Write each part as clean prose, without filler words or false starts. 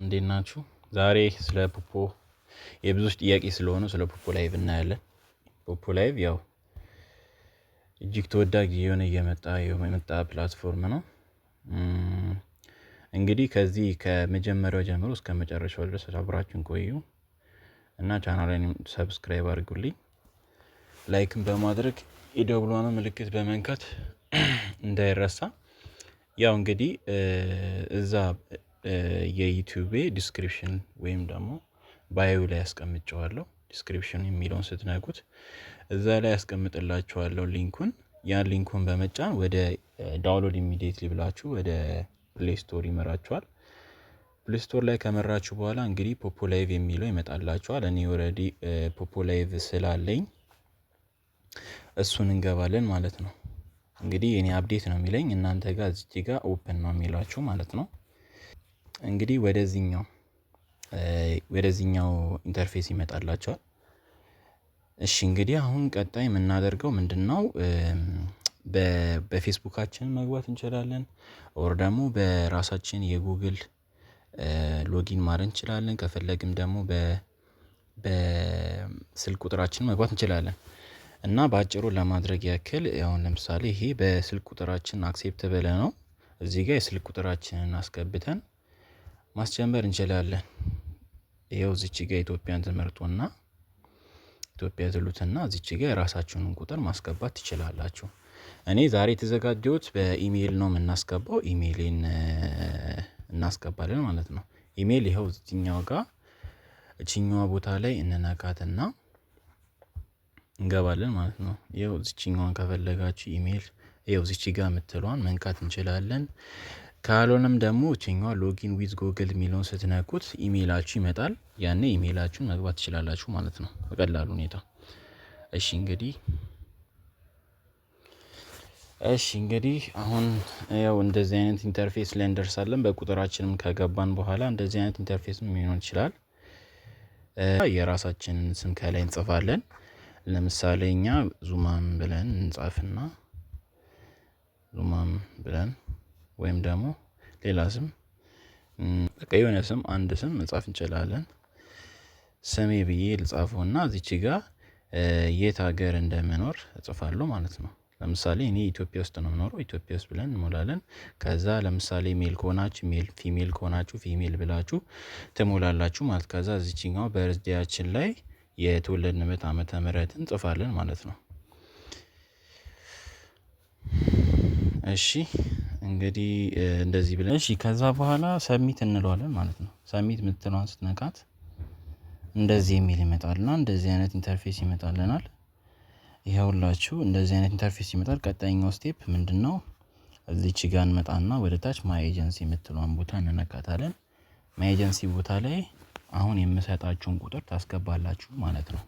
እንዴት ናችሁ? ዛሬ ስለ ፖፖ የብዙዎች ጥያቄ ስለሆነ ስለ ፖፖ ላይቭ እናያለን። ፖፖ ላይቭ ያው እጅግ ተወዳጅ የሆነ የመጣ ፕላትፎርም ነው። እንግዲህ ከዚህ ከመጀመሪያው ጀምሮ እስከ መጨረሻው ድረስ አብራችሁን ቆዩ እና ቻናሌን ሰብስክራይብ አድርጉልኝ። ላይክን በማድረግ የደወሉን ምልክት በመንካት እንዳይረሳ። ያው እንግዲህ እዛ የዩቲዩብ ዲስክሪፕሽን ወይም ደግሞ ባዮ ላይ ያስቀምጨዋለሁ። ዲስክሪፕሽን የሚለውን ስትነኩት እዛ ላይ ያስቀምጥላችኋለሁ ሊንኩን። ያን ሊንኩን በመጫን ወደ ዳውንሎድ ኢሚዲየትሊ ብላችሁ ወደ ፕሌይ ስቶር ይመራችኋል። ፕሌይ ስቶር ላይ ከመራችሁ በኋላ እንግዲህ ፖፖ ላይቭ የሚለው ይመጣላችኋል። እኔ ኦሬዲ ፖፖ ላይቭ ስላለኝ እሱን እንገባለን ማለት ነው። እንግዲህ እኔ አፕዴት ነው የሚለኝ፣ እናንተ ጋር እዚህ ጋር ኦፕን ነው የሚላችሁ ማለት ነው። እንግዲህ ወደዚህኛው ኢንተርፌስ ይመጣላችኋል። እሺ እንግዲህ አሁን ቀጣይ የምናደርገው ምንድነው? በፌስቡካችን መግባት እንችላለን፣ ኦር ደግሞ በራሳችን የጉግል ሎጊን ማድረግ እንችላለን። ከፈለግም ደግሞ በስልክ ቁጥራችን መግባት እንችላለን። እና በአጭሩ ለማድረግ ያክል አሁን ለምሳሌ ይሄ በስልክ ቁጥራችን አክሴፕት ብለ ነው እዚህ ጋር የስልክ ቁጥራችንን አስገብተን ማስጀመር እንችላለን። ይሄው እዚች ጋር ኢትዮጵያን ትመርጡና ኢትዮጵያ ትሉትና እዚች ጋር የራሳችሁን ቁጥር ማስገባት ትችላላችሁ። እኔ ዛሬ የተዘጋጀሁት በኢሜይል ነው የምናስገባው። ኢሜይልን እናስገባለን ማለት ነው። ኢሜይል ይሄው እዚህኛው ጋር እቺኛዋ ቦታ ላይ እንነካትና እንገባለን ማለት ነው። ይሄው እዚህኛዋን ከፈለጋችሁ ኢሜይል ይሄው እዚች ጋር የምትሏን መንካት እንችላለን። ካልሆነም ደግሞ እቺኛዋ ሎጊን ዊዝ ጉግል የሚለውን ስትነኩት ኢሜይላችሁ ይመጣል። ያኔ ኢሜይላችሁን መግባት ትችላላችሁ ማለት ነው በቀላሉ ሁኔታ። እሺ እንግዲህ አሁን ያው እንደዚህ አይነት ኢንተርፌስ ላይ እንደርሳለን። በቁጥራችንም ከገባን በኋላ እንደዚህ አይነት ኢንተርፌስም ሊሆን ይችላል። የራሳችንን ስም ከላይ እንጽፋለን። ለምሳሌ እኛ ዙማም ብለን እንጻፍና ዙማም ብለን ወይም ደግሞ ሌላ ስም በቃ የሆነ ስም አንድ ስም መጻፍ እንችላለን። ስሜ ብዬ ልጻፈውና እዚች ጋር የት ሀገር እንደምኖር እጽፋለሁ ማለት ነው። ለምሳሌ እኔ ኢትዮጵያ ውስጥ ነው የምኖረው፣ ኢትዮጵያ ውስጥ ብለን እንሞላለን። ከዛ ለምሳሌ ሜል ከሆናችሁ ሜል፣ ፊሜል ከሆናችሁ ፊሜል ብላችሁ ትሞላላችሁ ማለት። ከዛ እዚችኛው በርዝዴያችን ላይ የተወለድንበት ዓመተ ምህረትን እንጽፋለን ማለት ነው። እሺ እንግዲህ እንደዚህ ብለን ከዛ በኋላ ሰብሚት እንለዋለን ማለት ነው። ሰብሚት የምትለዋን ስትነካት እንደዚህ የሚል ይመጣልና እንደዚህ አይነት ኢንተርፌስ ይመጣልናል። ይኸውላችሁ እንደዚህ አይነት ኢንተርፌስ ይመጣል። ቀጣይኛው ስቴፕ ምንድነው? እዚች ጋር እንመጣና ወደ ታች ማይ ኤጀንሲ የምትለዋን ቦታ እንነካታለን። ማይ ኤጀንሲ ቦታ ላይ አሁን የምሰጣችሁን ቁጥር ታስገባላችሁ ማለት ነው።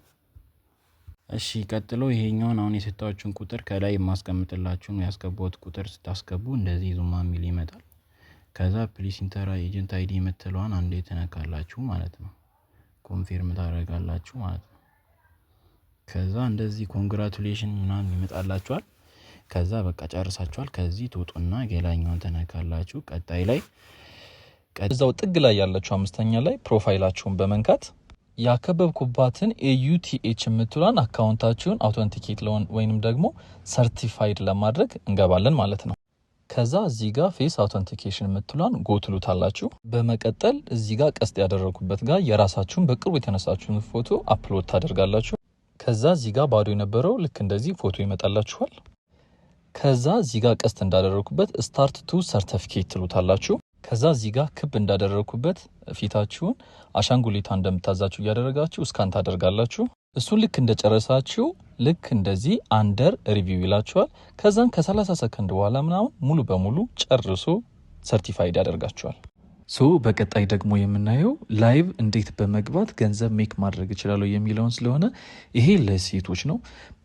እሺ ቀጥሎ ይሄኛውን አሁን የሰጣችሁን ቁጥር ከላይ የማስቀምጥላችሁን ያስገባሁት ቁጥር ስታስገቡ እንደዚህ ዙማ ሚል ይመጣል። ከዛ ፕሊስ ኢንተር ኤጀንት አይዲ የምትለዋን አንዴ ትነካላችሁ ማለት ነው። ኮንፊርም ታደርጋላችሁ ማለት ነው። ከዛ እንደዚህ ኮንግራቹሌሽን ምናምን ይመጣላችኋል። ከዛ በቃ ጨርሳችኋል። ከዚህ ትወጡና ሌላኛውን ተነካላችሁ። ቀጣይ ላይ እዛው ጥግ ላይ ያለችው አምስተኛ ላይ ፕሮፋይላችሁን በመንካት ያከበብኩባትን AUTH የምትሏን አካውንታችሁን አውተንቲኬት ለሆን ወይንም ደግሞ ሰርቲፋይድ ለማድረግ እንገባለን ማለት ነው። ከዛ እዚህ ጋር ፌስ አውተንቲኬሽን የምትሏን ጎትሉታላችሁ። በመቀጠል እዚህ ጋር ቀስት ያደረኩበት ጋር የራሳችሁን በቅርቡ የተነሳችሁን ፎቶ አፕሎድ ታደርጋላችሁ። ከዛ እዚህ ጋር ባዶ የነበረው ልክ እንደዚህ ፎቶ ይመጣላችኋል። ከዛ እዚህ ጋር ቀስት እንዳደረኩበት ስታርት ቱ ሰርቲፊኬት ትሉታላችሁ። ከዛ እዚህ ጋር ክብ እንዳደረኩበት ፊታችሁን አሻንጉሊታ እንደምታዛችሁ እያደረጋችሁ እስካን ታደርጋላችሁ። እሱን ልክ እንደጨረሳችሁ ልክ እንደዚህ አንደር ሪቪው ይላችኋል። ከዛን ከ30 ሰከንድ በኋላ ምናምን ሙሉ በሙሉ ጨርሶ ሰርቲፋይድ ያደርጋችኋል። በቀጣይ ደግሞ የምናየው ላይቭ እንዴት በመግባት ገንዘብ ሜክ ማድረግ ይችላል የሚለውን ስለሆነ ይሄ ለሴቶች ነው።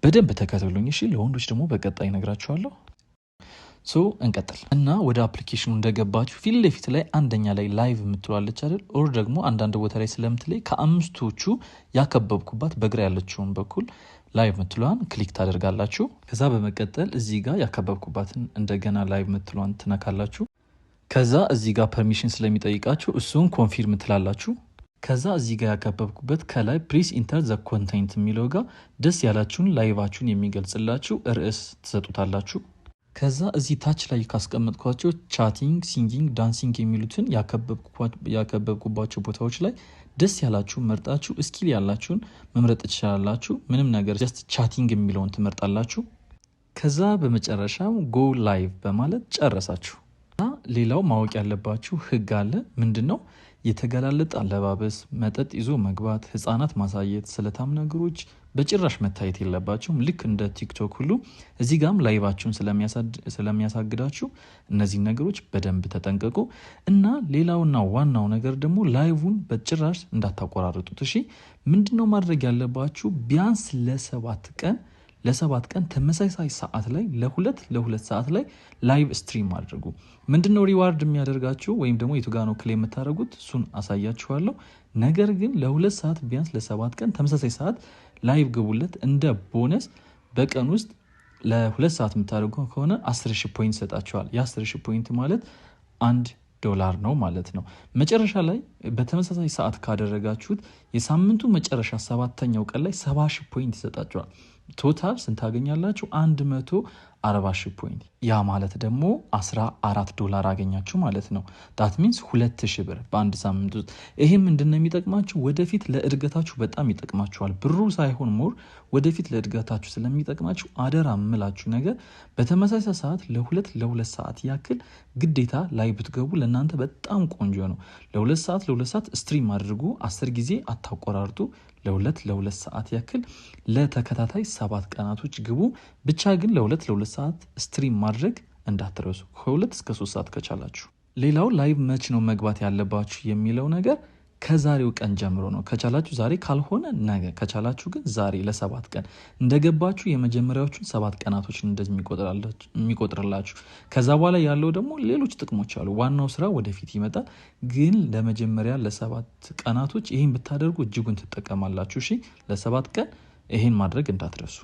በደንብ ተከታተሉኝ እሺ። ለወንዶች ደግሞ በቀጣይ ነግራችኋለሁ። እንቀጥል እና ወደ አፕሊኬሽኑ እንደገባችሁ ፊት ለፊት ላይ አንደኛ ላይ ላይቭ የምትሏለች አይደል? ኦር ደግሞ አንዳንድ ቦታ ላይ ስለምትለይ ከአምስቶቹ ያከበብኩባት በግራ ያለችውን በኩል ላይቭ የምትሏን ክሊክ ታደርጋላችሁ። ከዛ በመቀጠል እዚህ ጋር ያከበብኩባትን እንደገና ላይቭ የምትሏን ትነካላችሁ። ከዛ እዚህ ጋር ፐርሚሽን ስለሚጠይቃችሁ እሱን ኮንፊርም ትላላችሁ። ከዛ እዚህ ጋር ያከበብኩበት ከላይ ፕሊስ ኢንተር ዘ ኮንቴንት የሚለው ጋር ደስ ያላችሁን ላይቫችሁን የሚገልጽላችሁ ርዕስ ትሰጡታላችሁ። ከዛ እዚህ ታች ላይ ካስቀመጥኳቸው ቻቲንግ፣ ሲንጊንግ፣ ዳንሲንግ የሚሉትን ያከበብኩባቸው ቦታዎች ላይ ደስ ያላችሁ መርጣችሁ ስኪል ያላችሁን መምረጥ ትችላላችሁ። ምንም ነገር ጀስት ቻቲንግ የሚለውን ትመርጣላችሁ። ከዛ በመጨረሻም ጎ ላይቭ በማለት ጨረሳችሁ። ሌላው ማወቅ ያለባችሁ ህግ አለ። ምንድን ነው? የተገላለጠ አለባበስ፣ መጠጥ ይዞ መግባት፣ ህፃናት ማሳየት፣ ስለታም ነገሮች በጭራሽ መታየት የለባቸውም። ልክ እንደ ቲክቶክ ሁሉ እዚህ ጋም ላይቫችሁን ስለሚያሳግዳችሁ እነዚህ ነገሮች በደንብ ተጠንቀቁ። እና ሌላውና ዋናው ነገር ደግሞ ላይቭን በጭራሽ እንዳታቆራርጡት። እሺ፣ ምንድነው ማድረግ ያለባችሁ? ቢያንስ ለሰባት ቀን ተመሳሳይ ሰዓት ላይ ለሁለት ሰዓት ላይ ላይቭ ስትሪም አድርጉ። ምንድነው ሪዋርድ የሚያደርጋችሁ ወይም ደግሞ የቱ ጋ ነው ክሌም የምታደርጉት እሱን አሳያችኋለሁ። ነገር ግን ለ2 ሰዓት ቢያንስ ለ7 ቀን ተመሳሳይ ሰዓት ላይቭ ግቡለት። እንደ ቦነስ በቀን ውስጥ ለ2 ሰዓት የምታደርጉ ከሆነ 10,000 ፖይንት ይሰጣችኋል። የ10,000 ፖይንት ማለት $1 ነው ማለት ነው። መጨረሻ ላይ በተመሳሳይ ሰዓት ካደረጋችሁት የሳምንቱ መጨረሻ 7ኛው ቀን ላይ 70,000 ፖይንት ይሰጣችኋል። ቶታል ስንት ታገኛላችሁ? 140,000 ፖይንት። ያ ማለት ደግሞ $14 አገኛችሁ ማለት ነው። ዳት ሚንስ 2,000 ብር በአንድ ሳምንት ውስጥ። ይሄ ምንድን ነው የሚጠቅማችሁ? ወደፊት ለእድገታችሁ በጣም ይጠቅማችኋል። ብሩ ሳይሆን ሞር ወደፊት ለእድገታችሁ ስለሚጠቅማችሁ አደራ የምላችሁ ነገር በተመሳሳይ ሰዓት ለ2 ሰዓት ያክል ግዴታ ላይ ብትገቡ ለእናንተ በጣም ቆንጆ ነው። ለ2 ሰዓት ስትሪም አድርጉ። 10 ጊዜ አታቆራርጡ። ለ2 ሰዓት ያክል ለተከታታይ 7 ቀናቶች ግቡ። ብቻ ግን ለ2 ሰዓት ስትሪም ማድረግ እንዳትረሱ፣ ከ2 እስከ 3 ሰዓት ከቻላችሁ። ሌላው ላይቭ መች ነው መግባት ያለባችሁ የሚለው ነገር ከዛሬው ቀን ጀምሮ ነው። ከቻላችሁ ዛሬ፣ ካልሆነ ነገ፣ ከቻላችሁ ግን ዛሬ ለ7 ቀን እንደገባችሁ የመጀመሪያዎቹን 7 ቀናቶች እንደዚህ የሚቆጥርላችሁ። ከዛ በኋላ ያለው ደግሞ ሌሎች ጥቅሞች አሉ። ዋናው ስራ ወደፊት ይመጣል። ግን ለመጀመሪያ ለ7 ቀናቶች ይህን ብታደርጉ እጅጉን ትጠቀማላችሁ። እሺ፣ ለ7 ቀን ይህን ማድረግ እንዳትረሱ።